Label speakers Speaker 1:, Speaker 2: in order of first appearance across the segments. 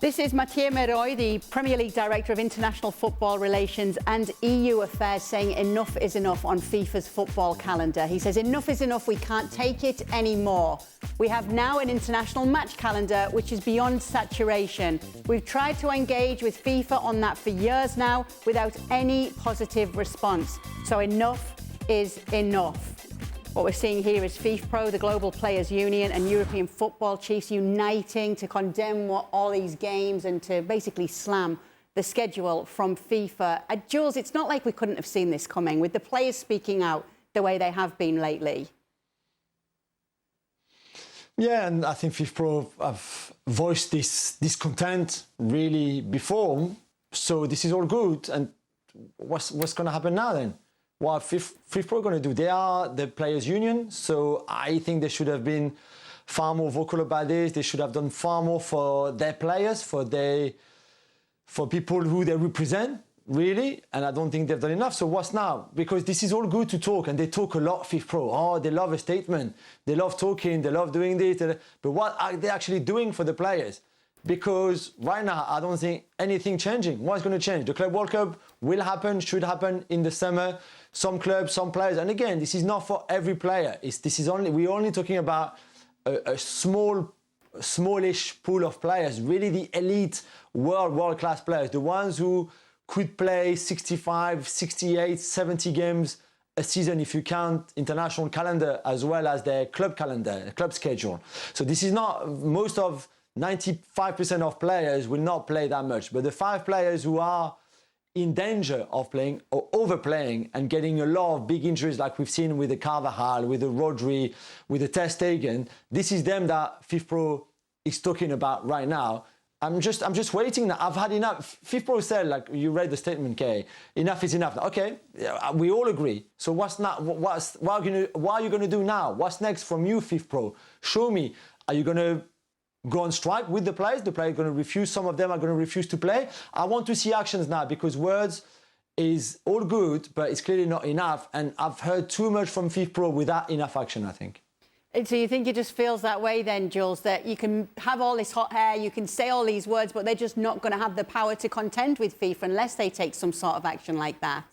Speaker 1: This is Mathieu Meroy, the Premier League Director of International Football Relations and EU Affairs, saying enough is enough on FIFA's football calendar. He says enough is enough, we can't take it anymore. We have now an international match calendar which is beyond saturation. We've tried to engage with FIFA on that for years now without any positive response. So enough is enough. What we're seeing here is FIFPRO, the Global Players Union, and European football chiefs uniting to condemn all these games and to basically slam the schedule from FIFA. Jules, it's not like we couldn't have seen this coming, with the players speaking out the way they have been lately.
Speaker 2: Yeah, and I think FIFPRO have voiced this discontent really before, so this is all good. And what's going to happen now then? What FIFPRO going to do? They are the players' union, so I think they should have been far more vocal about this. They should have done far more for their players, for people who they represent, really. And I don't think they've done enough. So what's now? Because this is all good to talk, and they talk a lot, FIFPRO. Oh, they love a statement. They love talking. They love doing this. But what are they actually doing for the players? Because right now, I don't think anything changing. What's going to change? The Club World Cup will happen, should happen in the summer. Some clubs, some players. And again, this is not for every player. We're only talking about a smallish pool of players, really the elite world-class players, the ones who could play 65, 68, 70 games a season if you count international calendar as well as their club calendar, club schedule. So this is not, most of 95% of players will not play that much, but the 5 players who are in danger of playing or overplaying and getting a lot of big injuries like we've seen with the Carvajal, with the Rodri, with the Ter Stegen, this is them that FIFPRO is talking about right now. I'm just waiting now. I've had enough. FIFPRO said, like you read the statement, Kay, enough is enough. Okay, we all agree. So what's not? What are you going to do now? What's next from you, FIFPRO? Show me. Are you going to go on strike with the players? The players are going to refuse. Some of them are going to refuse to play. I want to see actions now, because words is all good, but it's clearly not enough. And I've heard too much from FIFPRO without enough action, I think.
Speaker 1: And so you think it just feels that way then, Jules, that you can have all this hot air, you can say all these words, but they're just not going to have the power to contend with FIFA unless they take some sort of action like that?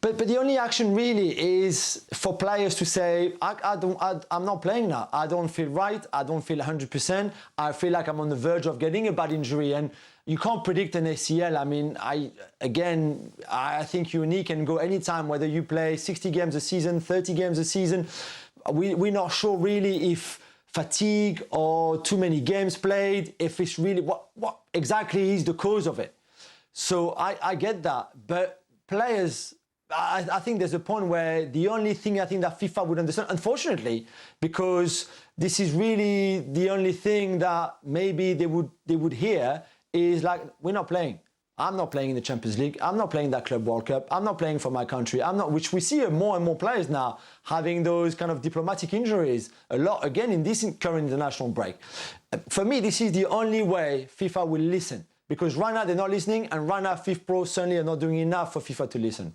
Speaker 2: But the only action really is for players to say, I'm not playing now. I don't feel right. I don't feel 100%. I feel like I'm on the verge of getting a bad injury. And you can't predict an ACL. I mean, I think you can go anytime, whether you play 60 games a season, 30 games a season. We're not sure really if fatigue or too many games played, if it's really what exactly is the cause of it. So I get that. But players, I think there's a point where the only thing I think that FIFA would understand, unfortunately, because this is really the only thing that maybe they would hear, is like, we're not playing. I'm not playing in the Champions League. I'm not playing that Club World Cup. I'm not playing for my country. Which we see more and more players now having those kind of diplomatic injuries a lot, again, in this current international break. For me, this is the only way FIFA will listen, because right now they're not listening, and right now FIFPRO certainly are not doing enough for FIFA to listen.